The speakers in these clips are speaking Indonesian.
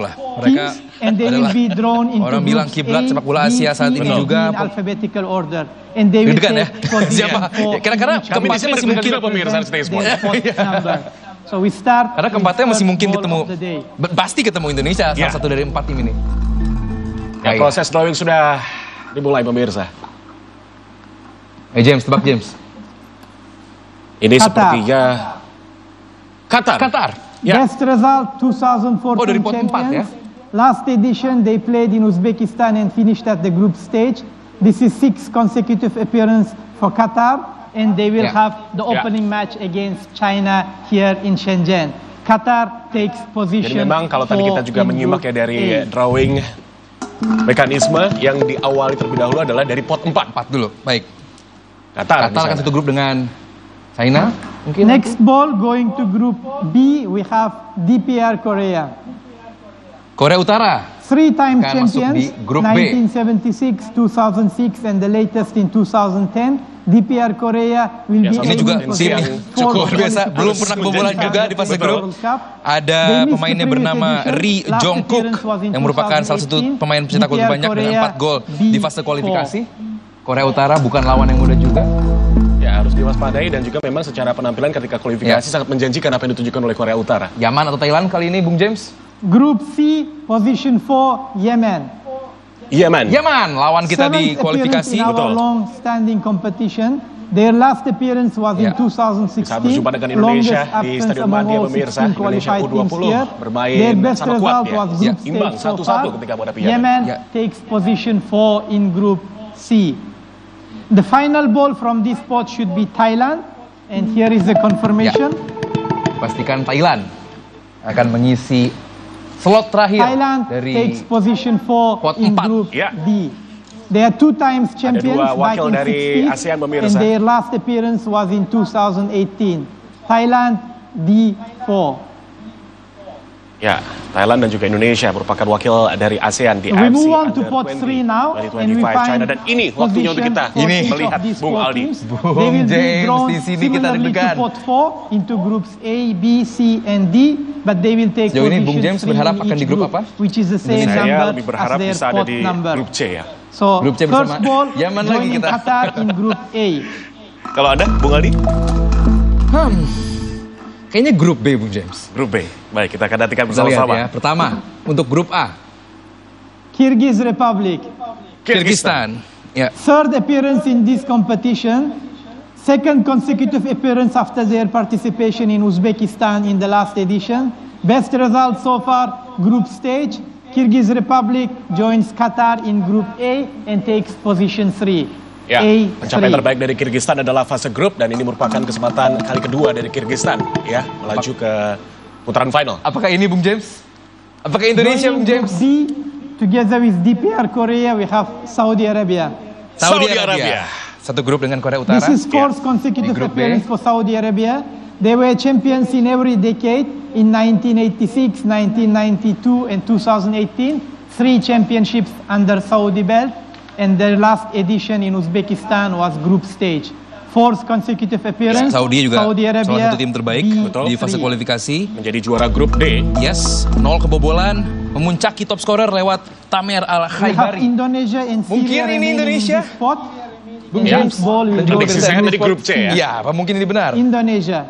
lah. Mereka and they will be drawn into orang bilang kiblat sepak bola Asia saat ini juga alphabetical order. And they will ya. Siapa? Kira-kira keempatnya masih mungkin pemirsa stay sport. So we start. Karena keempatnya masih mungkin ketemu, pasti ketemu Indonesia salah satu dari 4 tim ini. Ya, proses drawing sudah dimulai pemirsa. James, tebak James. Ini sepertinya Qatar. Ya. Best result 2014 dari pot 4 ya. Last edition they played in Uzbekistan and finished at the group stage. This is 6 consecutive appearance for Qatar and they will have the opening match against China here in Shenzhen. Qatar takes position. Jadi memang kalau tadi kita juga menyimak ya dari drawing mekanisme yang diawali terlebih dahulu adalah dari pot 4 dulu. Baik. Qatar akan satu grup dengan China. Mungkin next ball going to group B, we have DPR Korea. Korea Utara. 3-time champions, di grup 1976, 2006, and the latest in 2010. DPR Korea will be ini juga tim yang cukup biasa, belum pernah kebobolan juga di fase grup. Ada pemainnya bernama Ri Jong-kook yang merupakan salah satu pemain pencetak gol terbanyak dengan 4 gol di fase kualifikasi. Korea Utara bukan lawan yang mudah juga. Ya, harus diwaspadai dan juga memang secara penampilan ketika kualifikasi sangat menjanjikan apa yang ditunjukkan oleh Korea Utara. Yaman atau Thailand kali ini, Bung James? Group C, position 4, Yemen. Yaman, lawan kita di kualifikasi. Betul. Long standing competition. Their last appearance was in 2016. Saat berjumpa dengan Indonesia di Stadion Madia pemirsa, Indonesia U20 bermain sama kuat ya. Imbang 1-1 ketika menghadapi Yemen. Yemen takes position 4 in Group C. The final ball from this spot should be Thailand, and here is the confirmation. Pastikan Thailand akan mengisi slot terakhir Thailand dari takes position 4 in Group D. They are 2 times champions back in 60s, and their last appearance was in 2018. Thailand D4. Ya, Thailand dan juga Indonesia merupakan wakil dari ASEAN di We AFC move on to Under pot 3 now, 2025 and we find China, dan ini waktunya untuk kita melihat Bung Aldi. Bung James, di sini kita deg-degan. Pot 4 into groups A, B, C, and D, but they will take sejauh ini Bung James berharap akan di grup apa? Which is the same Saya number lebih berharap as their bisa ada pot di number. grup C ya. So grup C first ball Yaman lagi kita. Qatar in group A. Kalau Anda, Bung Aldi? Kayaknya grup B, Bung James. Grup B. Baik, kita akan nantikan Ya. bersama-sama. Pertama, untuk grup A. Kyrgyz Republic. Kyrgyzstan. Ya. Third appearance in this competition. Second consecutive appearance after their participation in Uzbekistan in the last edition. Best result so far, group stage. Kyrgyz Republic joins Qatar in group A and takes position 3. Ya, pencapaian terbaik dari Kyrgyzstan adalah fase grup dan ini merupakan kesempatan kali kedua dari Kyrgyzstan ya melaju ke putaran final. Apakah ini Bung James? Apakah Indonesia Bung James? D, together with DPR Korea we have Saudi Arabia. Saudi Arabia. Satu grup dengan Korea Utara. This is fourth consecutive appearance for Saudi Arabia. They were champions in every decade in 1986, 1992 and 2018. 3 championships under Saudi belt. And their last edition in Uzbekistan was group stage. Fourth consecutive appearance. Saudi juga Arabia, salah satu tim terbaik di fase kualifikasi. Menjadi juara grup D. Yes, 0 kebobolan. Memuncaki top scorer lewat Tamer Al-Khaibari. Indonesia and mungkin ini Indonesia. Bung James. Prediksi saya tadi grup C ya. Iya, apa mungkin ini benar? Indonesia,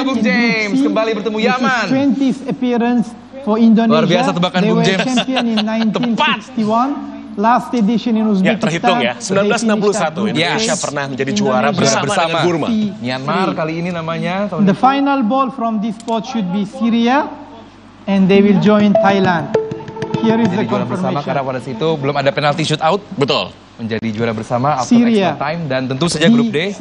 Bung James kembali bertemu Yaman. 20th appearance for Indonesia. Luar biasa tebakan Bung James. Champion in 1961. Last edition in Uzbekistan. Ya, terhitung ya. 1961 Indonesia pernah menjadi juara bersama dengan Burma. Myanmar kali ini namanya. The final ball from this spot should be Syria and they will join Thailand. Here is the confirmation. Bersama karena pada situ belum ada penalti shootout. Betul. Menjadi juara bersama after extra time dan tentu saja grup D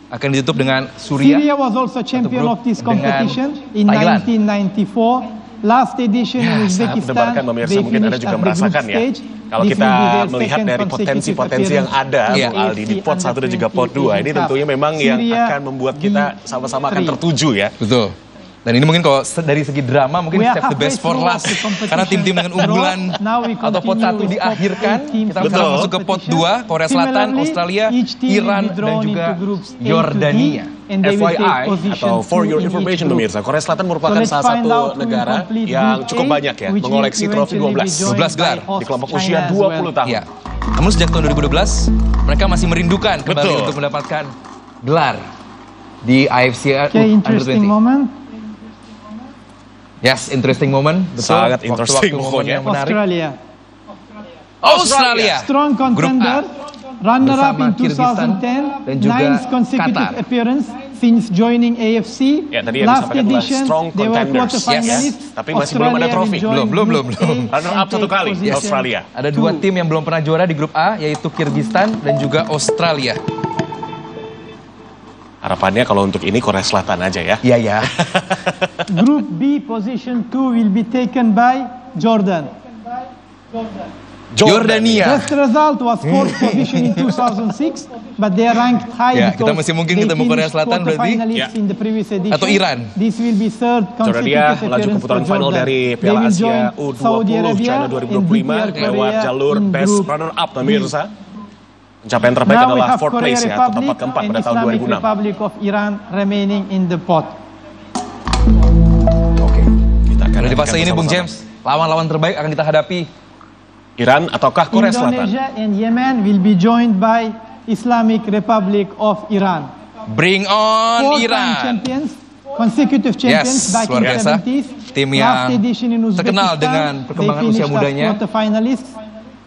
akan ditutup dengan Syria. Syria was also champion of this competition in 1994. Last edition in Uzbekistan, mungkin Anda juga merasakan ya. Kalau kita melihat dari potensi-potensi yang ada, Bung Aldi, di pot 1 dan juga pot 2, ini tentunya memang yang akan membuat kita sama-sama akan tertuju ya. Betul. Dan ini mungkin kalau dari segi drama mungkin We are save the best for halfway last. through the competition. Karena tim-tim dengan unggulan Now we atau pot 1 continue with diakhirkan. pot 8 teams. Kita sekarang masuk ke pot 2, Korea Selatan, Similarly, Australia, each team Iran, will be dan drawn juga into groups A to D, Yordania. and they will take FYI position atau for 2 your in each information group. pemirsa, Korea Selatan merupakan So let's salah find satu out who negara complete yang Group cukup A, banyak ya which will mengoleksi trofi eventually be 12. joined 12 gelar by host di kelompok China usia as 20 well. tahun. Ya. Namun sejak tahun 2012, mereka masih merindukan kembali Betul. untuk mendapatkan gelar di AFC Okay, interesting Under 20. moment. Yes, interesting moment. Betul. Sangat Waktu-waktu interesting momen pokoknya. yang menarik. Australia. Australia. Strong Grup A. contender, runner-up Bersama in Kyrgyzstan 2010, dan juga ninth consecutive Qatar. appearance since joining AFC. Ya, tadi yang Last disampaikan adalah edition, strong they were contenders. quarterfinalists. Yes. Tapi masih belum ada Australia trofi. will join Belum. Group A Runner-up and satu take kali, position Australia. Ada dua tim yang belum pernah juara di grup A, yaitu Kyrgyzstan dan juga Australia. Harapannya kalau untuk ini Korea Selatan aja ya. Iya ya. Group B position 2 will be taken by Jordan. Jordania. Best result was fourth position in 2006, but they are ranked high Ya, kita because masih mungkin they ketemu Korea finished Selatan berarti. quarterfinalists Ya. in the previous edition. Atau Iran. This will be third Jordania consecutive melaju ke appearance putaran for final Jordan. dari They Piala will Asia join U20 Saudi Arabia China and 2025 DPR lewat Korea jalur in best Group runner up B. pemirsa. Pencapaian terbaik Now we adalah have fourth Korea place ya, atau Republic tempat keempat and pada tahun Islamic 2006. Republic of Iran remaining in the pot. Oke. Kita akan Karena di nantikan fase ini Bung bersama-sama. James, lawan-lawan terbaik akan kita hadapi. Iran ataukah Korea Selatan? Indonesia and Yemen will be joined by Islamic Republic of Iran. Bring on Four-time Iran. champions, consecutive champions Yes, back luar in biasa. 70s. Tim Last yang edition in Uzbekistan, terkenal dengan perkembangan they usia finished as mudanya. quarterfinalists.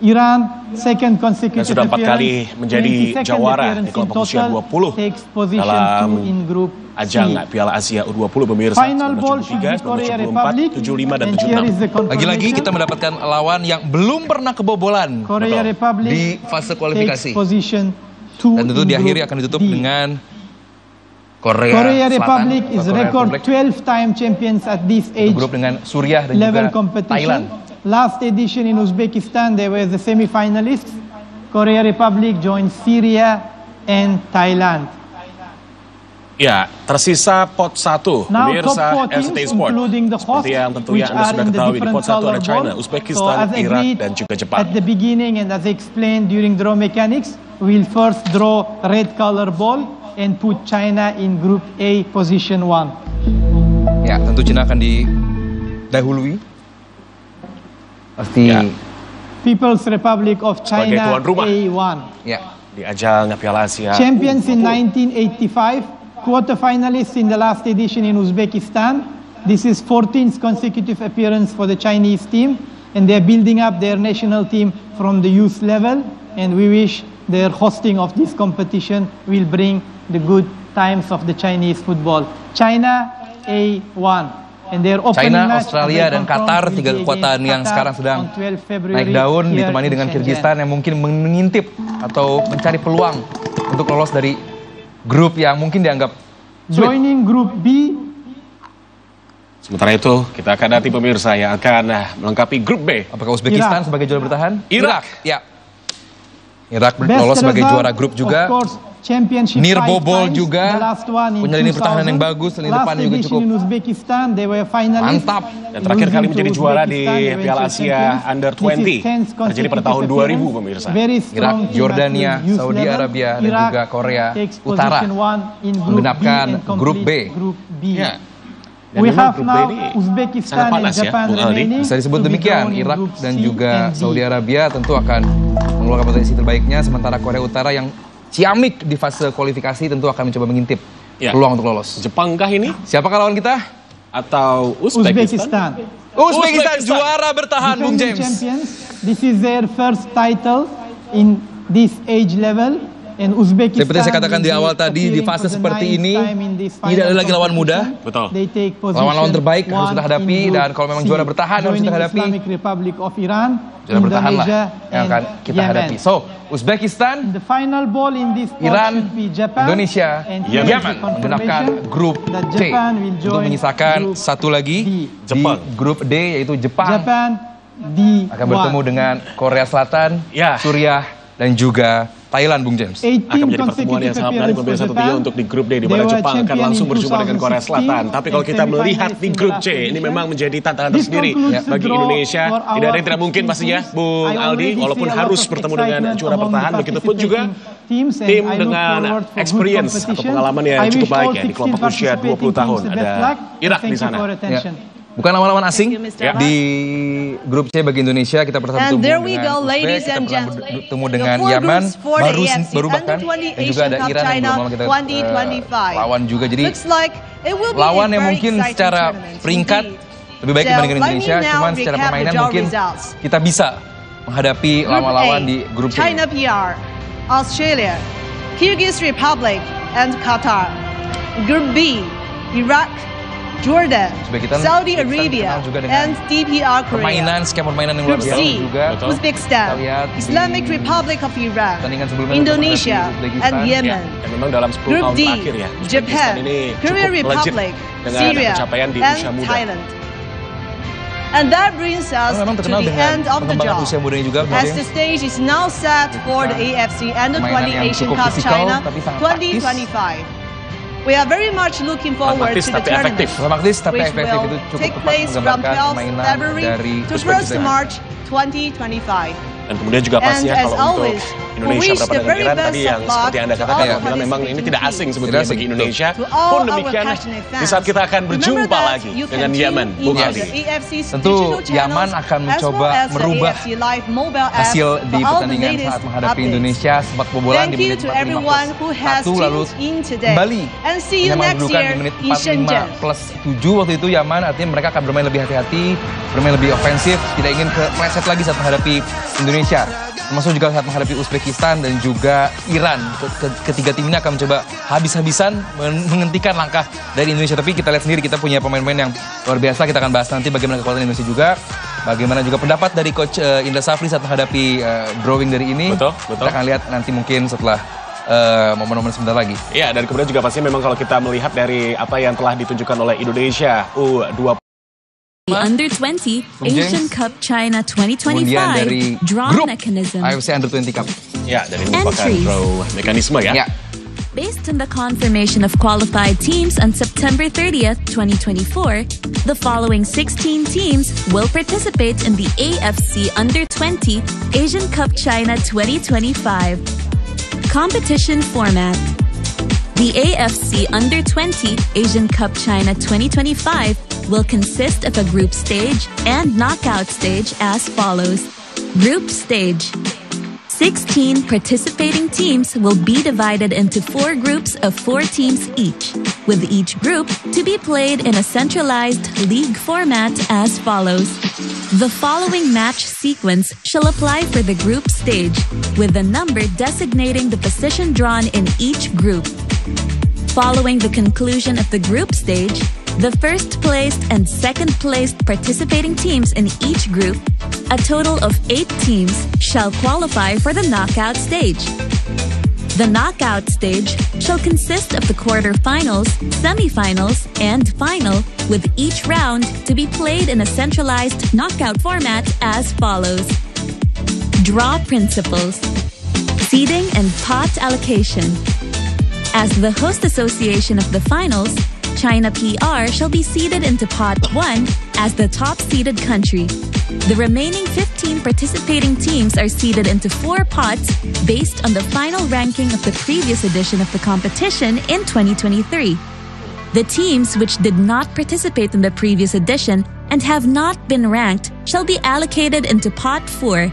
Iran, second consecutive Dan sudah 4 kali appearance, menjadi 22nd jawara appearance di kelompok in usia total, 20 takes position dalam 2 in Group ajang C. Piala Asia U20 pemirsa. Final ball should be 1973, Korea 1974, Republic, 75 dan and here is the 76. Lagi-lagi kita confirmation. mendapatkan lawan yang belum pernah kebobolan Korea Betul. Republic di fase kualifikasi. takes position 2 Dan tentu in diakhiri Group akan ditutup D. dengan Korea Korea Selatan, Republic atau is Korea record Republic. 12-time champions at this Satu age grup dengan Suriah dan level juga competition. Thailand. Last edition in Uzbekistan, they were the semi-finalists. Korea Republic joined Syria and Thailand. Ya, tersisa pot 1 Now pemirsa top 4 RCTI teams Sport. including the host, Seperti yang tentunya which Anda are sudah in the ketahui, di different pot 1 ada color China, ball. Uzbekistan, as Irak agreed dan juga Jepang. At the beginning and as explained during draw mechanics, we'll first draw red color ball and put China in Group A position 1. Ya, tentu Cina akan didahului. Pasti Ya. People's Republic of Sebagai China tuan rumah. A1. ya. Di ajang Piala Asia Champions in U20. 1985, quarterfinalists in the last edition in Uzbekistan. This is 14th consecutive appearance for the Chinese team, and they're building up their national team from the youth level, and we wish their hosting of this competition will bring the good times of the Chinese football. China A1. And their opening China, match, Australia, as I dan confirmed, Qatar, will tiga be kekuatan against yang Qatar sekarang sedang on 12 February naik daun, here ditemani in dengan Shenzhen. Kyrgyzstan yang mungkin mengintip atau mencari peluang untuk lolos dari grup yang mungkin dianggap sulit. Joining Group B, Sementara itu, kita akan nanti pemirsa yang akan melengkapi grup B. Apakah Uzbekistan Irak. sebagai juara bertahan? Irak. Ya. Irak best lolos sebagai result, juara grup juga. of course, championship Nir 5 Bobol times, juga the last one in punya lini pertahanan 2000. yang bagus, lini Last depannya juga edition cukup in Uzbekistan, they were finalists. mantap. Dan terakhir kali Losing menjadi to juara di Uzbekistan, Piala eventual Asia champions. Under This is 20. 10th Terjadi pada tahun consecutive 2000 appearance. pemirsa. Very Irak, strong team at Jordania, youth Saudi level. Arabia, dan Irak juga Korea takes Utara position 1 in Group menggenapkan B and Grup B. complete Group B. Ya. Dan We memang have Grup B now ini Uzbekistan sangat and panas ya, Japan Bung Aldi. remaining. Bisa disebut to be demikian, drawn in Irak Group dan C juga and D. Saudi Arabia tentu akan mengeluarkan potensi terbaiknya, sementara Korea Utara yang ciamik di fase kualifikasi tentu akan mencoba mengintip Ya. peluang untuk lolos. Jepangkah ini? Siapakah lawan kita? Atau Uzbekistan? Uzbekistan juara bertahan, Bung Defending James. champions. This is their first title in this age level. And Uzbekistan Seperti saya katakan di will be awal tadi, di appearing fase for the seperti 9th ini, time in this tidak ada final lagi lawan muda. competition. Betul. They take position Lawan-lawan terbaik harus kita 1 hadapi, in Group dan kalau memang C, juara bertahan harus kita joining hadapi. Islamic Republic of Iran, Juara bertahan lah Indonesia, yang akan and kita Yemen. hadapi. So, Uzbekistan, The final ball in this pot Iran, should be Japan, Indonesia, and Yemen. here is the Yemen menggenapkan confirmation grup that C Japan will untuk join menyisakan Group satu lagi D. Jepang. di grup D, yaitu Jepang Japan D1. akan bertemu dengan Korea Selatan, Ya. Suriah, dan juga Thailand, Bung James. Akan menjadi pertemuan yang sangat menarik pemirsa tentunya untuk di grup D, di mana Jepang akan langsung berjumpa dengan Korea Selatan. Tapi kalau kita melihat di grup C, ini memang menjadi tantangan tersendiri bagi Indonesia. Tidak ada yang tidak mungkin pastinya, Bung Aldi, walaupun harus bertemu dengan juara bertahan, begitupun juga tim dengan experience atau pengalaman yang cukup baik ya di kelompok usia 20 tahun. Ada Irak di sana. Ya. Bukan lawan-lawan asing di grup C bagi Indonesia. Kita pertama bertemu dengan Uzbek, kita pernah bertemu dengan Yaman, baru bahkan, dan juga ada Iran yang belum lama kita lawan juga. Jadi lawan yang mungkin secara peringkat lebih baik dibandingkan Indonesia, cuman secara permainan mungkin kita bisa menghadapi lawan-lawan di grup C. China PR, Australia, Kyrgyz Republic, and Qatar. Group B, Iraq, Jordan, Saudi Arabia, and DPR Korea. Permainan, skema permainan yang luar biasa juga. Uzbekistan, Islamic Republic of Iran, Indonesia, and Yemen. Dan memang dalam 10 tahun terakhir ya, Japan, Korea Republic, Syria, and Thailand. And that brings us to the end of the job, as the stage is now set for the AFC Under-20 Asian Cup China 2025. We are very much looking forward to the tournament, which will take place from 12 February to 1st March 2025. Dan kemudian juga pastinya kalau untuk Indonesia berhadapan dengan Iran tadi yang seperti Anda katakan apabila memang ini tidak asing sebetulnya bagi Indonesia. Pun demikian di saat kita akan berjumpa lagi dengan Yemen, Bung Aldi. Tentu Yaman akan mencoba merubah hasil di pertandingan saat menghadapi Indonesia. Sempat kebobolan di menit 45+1 lalu kembali mendudukan di menit 45+7 waktu itu Yaman. Artinya mereka akan bermain lebih hati-hati, bermain lebih ofensif, tidak ingin kepleset lagi saat menghadapi Indonesia, termasuk juga saat menghadapi Uzbekistan dan juga Iran. Ketiga tim ini akan mencoba habis-habisan menghentikan langkah dari Indonesia. Tapi kita lihat sendiri, kita punya pemain-pemain yang luar biasa. Kita akan bahas nanti bagaimana kekuatan Indonesia juga, bagaimana juga pendapat dari Coach Indra Safri saat menghadapi drawing dari ini. Betul. Kita akan lihat nanti mungkin setelah momen-momen sebentar lagi. Iya, dan kemudian juga pasti memang kalau kita melihat dari apa yang telah ditunjukkan oleh Indonesia U20 The Under-20 Asian Cup China 2025 draw mechanism. AFC Under-20 Cup. Ya, dan ini merupakan draw mekanisme ya. Based on the confirmation of qualified teams on September 30th, 2024, the following 16 teams will participate in the AFC Under-20 Asian Cup China 2025. Competition format. The AFC Under-20 Asian Cup China 2025 will consist of a group stage and knockout stage as follows. Group stage. 16 participating teams will be divided into 4 groups of 4 teams each, with each group to be played in a centralized league format as follows. The following match sequence shall apply for the group stage, with the number designating the position drawn in each group. Following the conclusion of the group stage, the first-placed and second-placed participating teams in each group, a total of 8 teams, shall qualify for the knockout stage. The knockout stage shall consist of the quarterfinals, semifinals, and final, with each round to be played in a centralized knockout format as follows. Draw principles. Seeding and pot allocation. As the host association of the finals, China PR shall be seeded into Pot 1 as the top-seeded country. The remaining 15 participating teams are seeded into 4 pots based on the final ranking of the previous edition of the competition in 2023. The teams which did not participate in the previous edition and have not been ranked shall be allocated into Pot 4.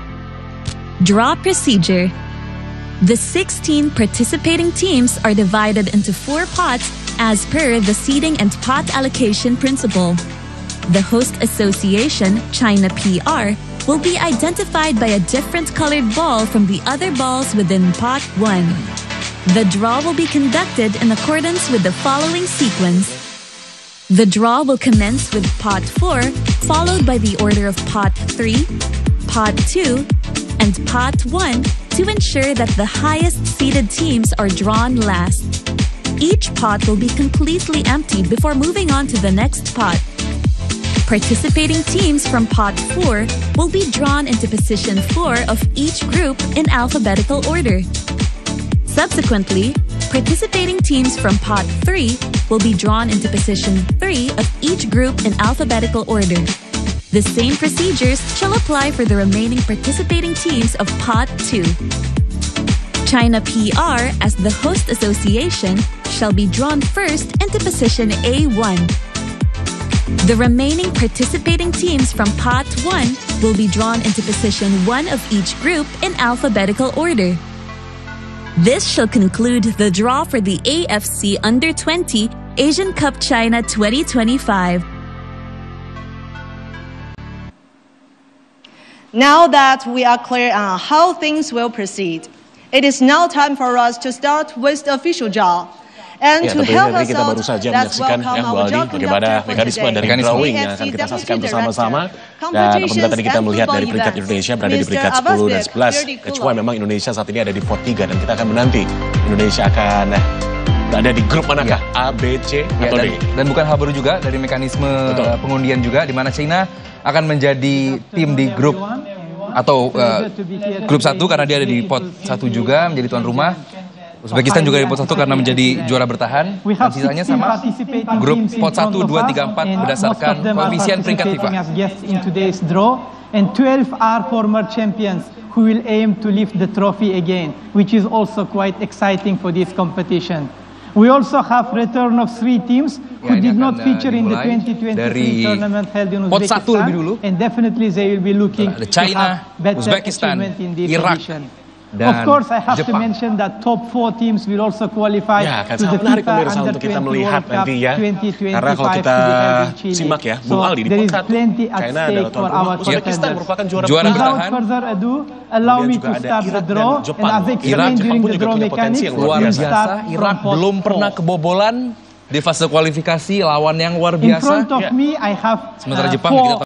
Draw procedure. The 16 participating teams are divided into 4 pots as per the seeding and pot allocation principle. The host association, China PR, will be identified by a different colored ball from the other balls within Pot 1. The draw will be conducted in accordance with the following sequence. The draw will commence with Pot 4, followed by the order of Pot 3, Pot 2, and Pot 1 to ensure that the highest seeded teams are drawn last. Each pot will be completely emptied before moving on to the next pot. participating teams from Pot 4 will be drawn into position 4 of each group in alphabetical order. Subsequently, participating teams from Pot 3 will be drawn into position 3 of each group in alphabetical order. The same procedures shall apply for the remaining participating teams of Pot 2. China PR, as the host association, shall be drawn first into position A1. The remaining participating teams from Pot 1 will be drawn into position 1 of each group in alphabetical order. This shall conclude the draw for the AFC Under-20 Asian Cup China 2025. Now that we are clear on how things will proceed, it is now time for us to start with the official draw. And to help us kita baru saja menyaksikan Bu Aldi bagaimana mekanisme dari drawing yang akan kita saksikan bersama-sama. Dan apabila tadi kita melihat dari peringkat Indonesia berada di peringkat 10 dan 11, kecuali memang Indonesia saat ini ada di pot 3 dan kita akan menanti Indonesia akan berada di grup manakah, A, B, C, atau D. Dan bukan hal baru juga dari mekanisme pengundian juga, di mana China akan menjadi tim di grup atau grup 1 karena dia ada di pot 1 juga menjadi tuan rumah. Uzbekistan juga di pot 1 karena menjadi juara bertahan. Dan sisanya sama grup pot 1, 2, 3, 4 berdasarkan koefisien peringkat FIFA. And 12 are former champions who will aim to lift the trophy again, which is also quite exciting for this competition. We also have return of 3 teams who did not feature in the 2023 tournament held in Uzbekistan, and definitely they will be looking to have better achievement in this edition. Of course, I have to mention that top 4 teams will also qualify to the FIFA Under-20 World Cup 2025 karena kalau kita simak ya, Bung Aldi di pot 1, China adalah tuan rumah, Uzbekistan merupakan juara bertahan. Without further ado, allow me to start the draw, and as explained during the draw mechanics, luar biasa. Irak belum pernah kebobolan di fase kualifikasi, lawan yang luar biasa. In front of me, I have sementara Jepang